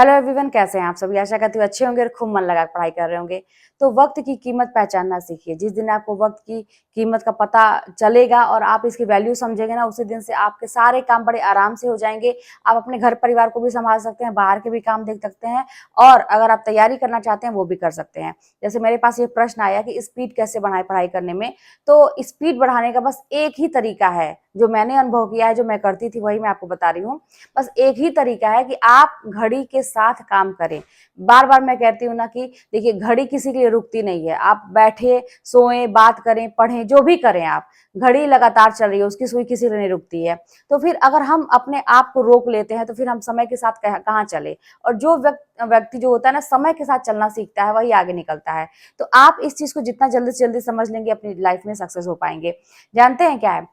Hello everyone, कैसे हैं आप सभी। आशा करती हूँ अच्छे होंगे और खूब मन लगा पढ़ाई कर रहे होंगे। तो वक्त की कीमत पहचानना सीखिए। जिस दिन आपको वक्त की कीमत का पता चलेगा और आप इसकी वैल्यू समझेंगे ना, उसी दिन से आपके सारे काम बड़े आराम से हो जाएंगे। आप अपने घर परिवार को भी संभाल सकते हैं, बाहर के भी काम देख सकते हैं, और अगर आप तैयारी करना चाहते हैं वो भी कर सकते हैं। जैसे मेरे पास ये प्रश्न आया कि स्पीड कैसे बढ़ाएं पढ़ाई करने में, तो स्पीड बढ़ाने का बस एक ही तरीका है, जो मैंने अनुभव किया है, जो मैं करती थी वही मैं आपको बता रही हूँ। बस एक ही तरीका है कि आप घड़ी के साथ काम करें। बार बार मैं कहती हूँ ना कि देखिए, घड़ी किसी के लिए रुकती नहीं है। आप बैठे, सोए, बात करें, पढ़ें, जो भी करें आप, घड़ी लगातार चल रही है, उसकी सुई किसी के लिए नहीं रुकती है। तो फिर अगर हम अपने आप को रोक लेते हैं तो फिर हम समय के साथ कहाँ चले। और जो व्यक्ति जो होता है ना, समय के साथ चलना सीखता है, वही आगे निकलता है। तो आप इस चीज को जितना जल्दी से जल्दी समझ लेंगे, अपनी लाइफ में सक्सेस हो पाएंगे। जानते हैं क्या है,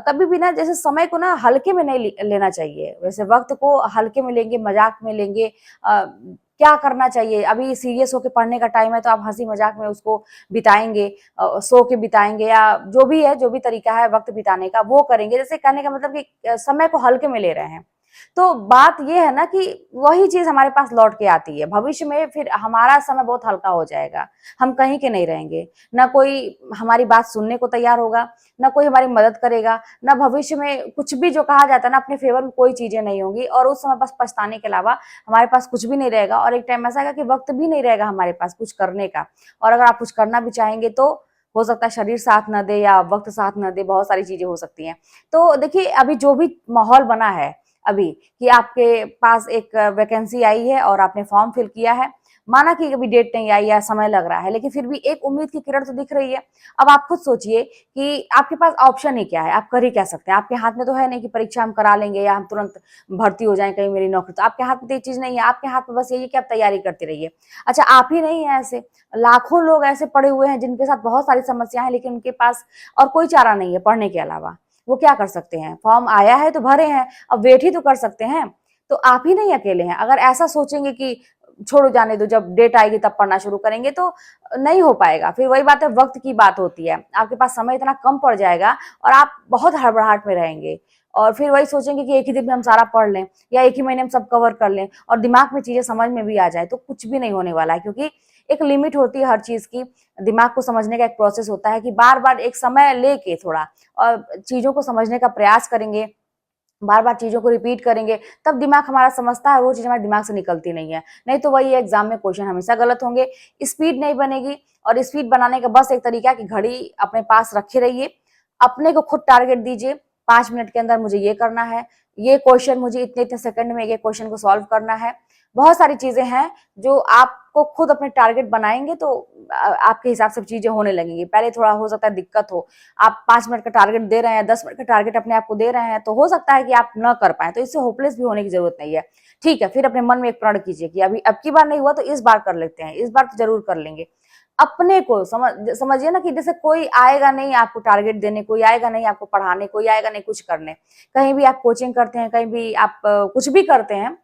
कभी भी ना, जैसे समय को ना हल्के में नहीं लेना चाहिए। वैसे वक्त को हल्के में लेंगे, मजाक में लेंगे, क्या करना चाहिए, अभी सीरियस होके पढ़ने का टाइम है तो आप हंसी मजाक में उसको बिताएंगे, सो के बिताएंगे, या जो भी है, जो भी तरीका है वक्त बिताने का वो करेंगे। जैसे कहने का मतलब कि समय को हल्के में ले रहे हैं। तो बात ये है ना कि वही चीज हमारे पास लौट के आती है भविष्य में। फिर हमारा समय बहुत हल्का हो जाएगा, हम कहीं के नहीं रहेंगे। ना कोई हमारी बात सुनने को तैयार होगा, ना कोई हमारी मदद करेगा, ना भविष्य में कुछ भी जो कहा जाता है ना, अपने फेवर में कोई चीजें नहीं होंगी। और उस समय बस पछताने के अलावा हमारे पास कुछ भी नहीं रहेगा। और एक टाइम ऐसा आएगा कि वक्त भी नहीं रहेगा हमारे पास कुछ करने का। और अगर आप कुछ करना भी चाहेंगे तो हो सकता है शरीर साथ न दे या वक्त साथ न दे, बहुत सारी चीजें हो सकती हैं। तो देखिए, अभी जो भी माहौल बना है अभी, कि आपके पास एक वैकेंसी आई है और आपने फॉर्म फिल किया है, माना कि अभी डेट नहीं आई या समय लग रहा है, लेकिन फिर भी एक उम्मीद की किरण तो दिख रही है। अब आप खुद सोचिए कि आपके पास ऑप्शन ही क्या है, आप कर ही क्या सकते हैं। आपके हाथ में तो है नहीं कि परीक्षा हम करा लेंगे या हम तुरंत भर्ती हो जाएं कहीं मेरी नौकरी। तो आपके हाथ में तो ये चीज नहीं है। आपके हाथ में बस यही है कि आप तैयारी करते रहिए। अच्छा, आप ही नहीं है ऐसे, लाखों लोग ऐसे पड़े हुए हैं जिनके साथ बहुत सारी समस्याएं हैं, लेकिन उनके पास और कोई चारा नहीं है पढ़ने के अलावा। वो क्या कर सकते हैं, फॉर्म आया है तो भरे हैं, अब वेट ही तो कर सकते हैं। तो आप ही नहीं अकेले हैं। अगर ऐसा सोचेंगे कि छोड़ो जाने दो, जब डेट आएगी तब पढ़ना शुरू करेंगे, तो नहीं हो पाएगा। फिर वही बात है, वक्त की बात होती है, आपके पास समय इतना कम पड़ जाएगा और आप बहुत हड़बड़ाहट में रहेंगे। और फिर वही सोचेंगे कि एक ही दिन में हम सारा पढ़ लें या एक ही महीने में सब कवर कर लें और दिमाग में चीजें समझ में भी आ जाए, तो कुछ भी नहीं होने वाला है। क्योंकि एक लिमिट होती है हर चीज की। दिमाग को समझने का एक प्रोसेस होता है कि बार बार एक समय लेके थोड़ा और चीजों को समझने का प्रयास करेंगे, बार बार चीजों को रिपीट करेंगे, तब दिमाग हमारा समझता है। वो चीज हमारे दिमाग से निकलती नहीं है। नहीं तो वही एग्जाम में क्वेश्चन हमेशा गलत होंगे, स्पीड नहीं बनेगी। और स्पीड बनाने का बस एक तरीका है कि घड़ी अपने पास रखे रहिए, अपने को खुद टारगेट दीजिए। 5 मिनट के अंदर मुझे ये करना है, ये क्वेश्चन मुझे इतने इतने सेकंड में ये क्वेश्चन को सॉल्व करना है। बहुत सारी चीजें हैं जो आपको खुद अपने टारगेट बनाएंगे तो आपके हिसाब से चीजें होने लगेंगी। पहले थोड़ा हो सकता है दिक्कत हो, आप 5 मिनट का टारगेट दे रहे हैं, 10 मिनट का टारगेट अपने आप को दे रहे हैं, तो हो सकता है कि आप न कर पाए। तो इससे होपलेस भी होने की जरूरत नहीं है। ठीक है, फिर अपने मन में एक प्रण कीजिए कि अभी अब की बार नहीं हुआ तो इस बार कर लेते हैं, इस बार तो जरूर कर लेंगे। अपने को समझिए ना कि जैसे कोई आएगा नहीं आपको टारगेट देने, कोई आएगा नहीं आपको पढ़ाने, कोई आएगा नहीं कुछ करने। कहीं भी आप कोचिंग करते हैं, कहीं भी आप कुछ भी करते हैं,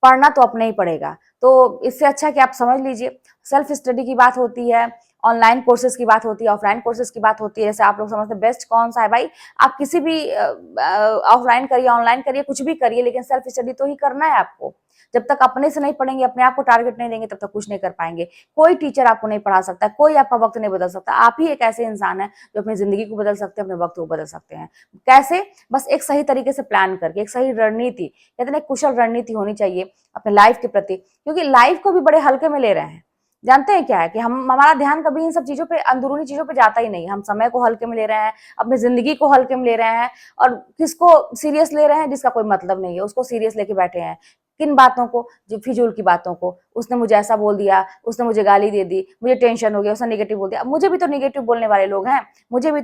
पढ़ना तो अपने ही पड़ेगा। तो इससे अच्छा कि आप समझ लीजिए, सेल्फ स्टडी की बात होती है, ऑनलाइन कोर्सेज की बात होती है, ऑफलाइन कोर्सेज की बात होती है। जैसे आप लोग समझते हैं बेस्ट कौन सा है भाई, आप किसी भी ऑफलाइन करिए, ऑनलाइन करिए, कुछ भी करिए, लेकिन सेल्फ स्टडी तो ही करना है आपको। जब तक अपने से नहीं पढ़ेंगे, अपने आप को टारगेट नहीं देंगे, तब तक कुछ नहीं कर पाएंगे। कोई टीचर आपको नहीं पढ़ा सकता, कोई आपका वक्त नहीं बदल सकता। आप ही एक ऐसे इंसान है जो अपनी जिंदगी को बदल सकते हैं, अपने वक्त को बदल सकते हैं। कैसे? बस एक सही तरीके से प्लान करके, एक सही रणनीति, कहते हैं कुशल रणनीति होनी चाहिए अपने लाइफ के प्रति। क्योंकि लाइफ को भी बड़े हल्के में ले रहे हैं। जानते हैं क्या है कि हम हमारा ध्यान कभी इन सब चीजों पे, अंदरूनी चीजों पे जाता ही नहीं। हम समय को हल्के में ले रहे हैं, अपनी जिंदगी को हल्के में ले रहे हैं, और किसको सीरियस ले रहे हैं? जिसका कोई मतलब नहीं है उसको सीरियस लेके बैठे हैं। किन बातों को? जो फिजूल की बातों को। उसने मुझे ऐसा बोल दिया, उसने मुझे गाली दे दी, मुझे टेंशन हो गया, उसने निगेटिव बोल दिया। अब मुझे भी तो निगेटिव बोलने वाले लोग हैं, मुझे भी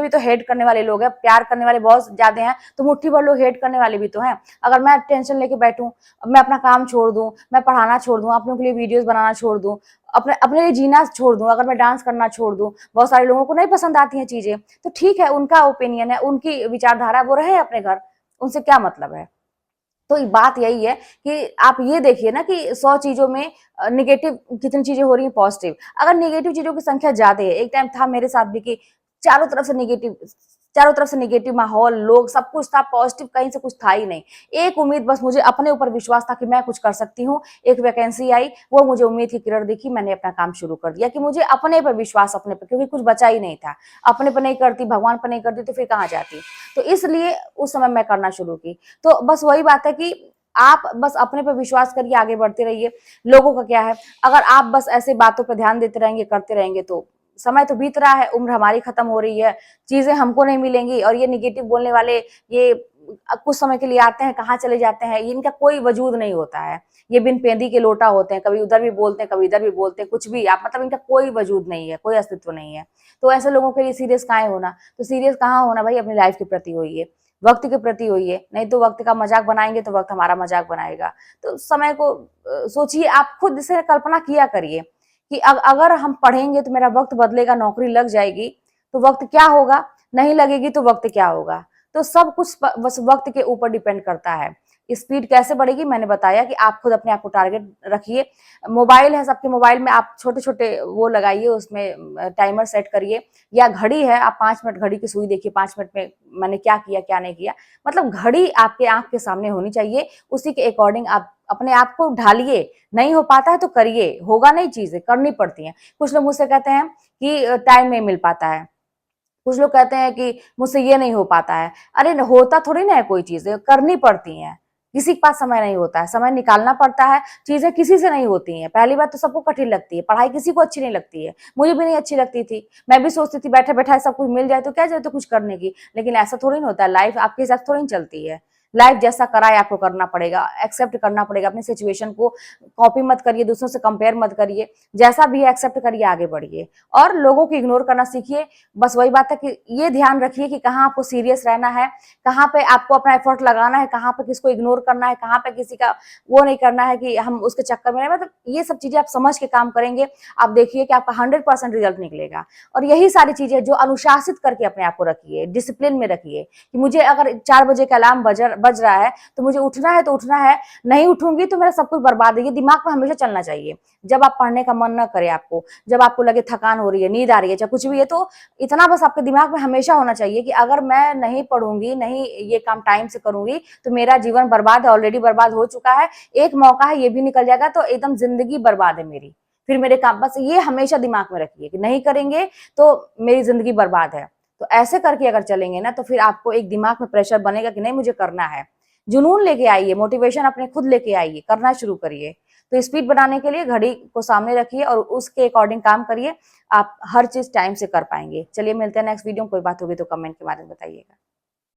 तो हेट करने वाले लोग हैं। प्यार करने वाले बहुत ज्यादा हैं, तो मुट्ठी भर लोग हेट करने वाले भी तो हैं। अगर मैं टेंशन लेके बैठूं, मैं अपना काम छोड़ दूं, मैं पढ़ाना छोड़ दूं, अपनों के लिए वीडियोस बनाना छोड़ दूं, अपने अपने लिए जीना छोड़ दूं, अगर मैं डांस करना छोड़ दूं, बहुत सारे लोगों को नहीं पसंद आती हैं चीजें, तो ठीक है, उनका ओपिनियन है, उनकी विचारधारा है, वो रहे अपने घर, उनसे क्या मतलब है। तो बात यही है कि आप ये देखिए ना कि 100 चीजों में निगेटिव कितनी चीजें हो रही हैं, पॉजिटिव। अगर निगेटिव चीजों की संख्या ज्यादा है, एक टाइम था मेरे साथ भी कि चारों तरफ से निगेटिव चारों तरफ से नेगेटिव माहौल, लोग, सब कुछ था, पॉजिटिव कहीं से कुछ था ही नहीं। एक उम्मीद, बस मुझे अपने ऊपर विश्वास था कि मैं कुछ कर सकती हूँ। एक वैकेंसी आई, वो मुझे उम्मीद की किरण दिखी, मैंने अपना काम शुरू कर दिया कि मुझे अपने पर विश्वास, अपने पर, क्योंकि कुछ बचा ही नहीं था। अपने पर नहीं करती, भगवान पर नहीं करती तो फिर कहाँ जाती। तो इसलिए उस समय मैं करना शुरू की। तो बस वही बात है कि आप बस अपने पे विश्वास करिए, आगे बढ़ते रहिए। लोगों का क्या है, अगर आप बस ऐसे बातों पे ध्यान देते रहेंगे, करते रहेंगे, तो समय तो बीत रहा है, उम्र हमारी खत्म हो रही है, चीजें हमको नहीं मिलेंगी, और ये निगेटिव बोलने वाले, ये कुछ समय के लिए आते हैं, कहाँ चले जाते हैं, इनका कोई वजूद नहीं होता है। ये बिन पेंदी के लोटा होते हैं, कभी उधर भी बोलते हैं, कभी इधर भी बोलते हैं, कुछ भी आप, मतलब इनका कोई वजूद नहीं है, कोई अस्तित्व नहीं है। तो ऐसे लोगों के लिए सीरियस काहे होना। तो सीरियस कहाँ होना भाई, अपनी लाइफ के प्रति होइए, वक्त के प्रति होइए, नहीं तो वक्त का मजाक बनाएंगे तो वक्त हमारा मजाक बनाएगा। तो समय को सोचिए, आप खुद से कल्पना किया करिए कि अगर हम पढ़ेंगे तो मेरा वक्त बदलेगा, नौकरी लग जाएगी तो वक्त क्या होगा, नहीं लगेगी तो वक्त क्या होगा। तो सब कुछ बस वक्त के ऊपर डिपेंड करता है। स्पीड कैसे बढ़ेगी, मैंने बताया कि आप खुद अपने आप को टारगेट रखिए। मोबाइल है, सबके मोबाइल में आप छोटे छोटे वो लगाइए, उसमें टाइमर सेट करिए, या घड़ी है, आप 5 मिनट घड़ी की सुई देखिए, 5 मिनट में मैंने क्या किया क्या नहीं किया। मतलब घड़ी आपके आंख के सामने होनी चाहिए, उसी के अकॉर्डिंग आप अपने आप को ढालिए। नहीं हो पाता है तो करिए, होगा नहीं, चीजें करनी पड़ती हैं। कुछ लोग मुझसे कहते हैं कि टाइम नहीं मिल पाता है, कुछ लोग कहते हैं कि मुझसे ये नहीं हो पाता है। अरे होता थोड़ी ना है, कोई चीजें करनी पड़ती हैं। किसी के पास समय नहीं होता है, समय निकालना पड़ता है। चीजें किसी से नहीं होती हैं। पहली बात तो सबको कठिन लगती है, पढ़ाई किसी को अच्छी नहीं लगती है, मुझे भी नहीं अच्छी लगती थी। मैं भी सोचती थी बैठे बैठा सब कुछ मिल जाए तो क्या जरूरत है कुछ करने की, लेकिन ऐसा थोड़ी ना होता है। लाइफ आपके हिसाब से थोड़ी चलती है। लाइफ जैसा कराए आपको करना पड़ेगा, एक्सेप्ट करना पड़ेगा अपनी सिचुएशन को। कॉपी मत करिए, दूसरों से कंपेयर मत करिए, जैसा भी है एक्सेप्ट करिए, आगे बढ़िए। और लोगों को इग्नोर करना सीखिए। बस वही बात है कि ये ध्यान रखिए कि कहाँ आपको सीरियस रहना है, कहाँ पे आपको अपना एफर्ट लगाना है, कहाँ पे किसको इग्नोर करना है, कहाँ पे किसी का वो नहीं करना है कि हम उसके चक्कर में नहीं। मतलब ये सब चीजें आप समझ के काम करेंगे, आप देखिए कि आपका 100% रिजल्ट निकलेगा। और यही सारी चीजें जो अनुशासित करके अपने आप को रखिए, डिसिप्लिन में रखिए कि मुझे अगर 4 बजे का अलार्म बज रहा है तो मुझे उठना है तो उठना है, नहीं उठूंगी तो मेरा सब कुछ बर्बाद है। ये दिमाग में हमेशा चलना चाहिए। जब आप पढ़ने का मन न करे आपको, जब आपको लगे थकान हो रही है, नींद आ रही है, चाहे कुछ भी है, तो इतना बस आपके दिमाग में हमेशा होना चाहिए कि अगर मैं नहीं पढ़ूंगी, नहीं ये काम टाइम से करूंगी तो मेरा जीवन बर्बाद है, ऑलरेडी बर्बाद हो चुका है। एक मौका है, ये भी निकल जाएगा तो एकदम जिंदगी बर्बाद है मेरी। फिर मेरे काम, बस ये हमेशा दिमाग में रखिए कि नहीं करेंगे तो मेरी जिंदगी बर्बाद है। तो ऐसे करके अगर चलेंगे ना तो फिर आपको एक दिमाग में प्रेशर बनेगा कि नहीं मुझे करना है। जुनून लेके आइए, मोटिवेशन अपने खुद लेके आइए, करना शुरू करिए। तो स्पीड बनाने के लिए घड़ी को सामने रखिए और उसके अकॉर्डिंग काम करिए। आप हर चीज टाइम से कर पाएंगे। चलिए मिलते हैं नेक्स्ट वीडियो में। कोई बात होगी तो कमेंट के बारे में बताइएगा।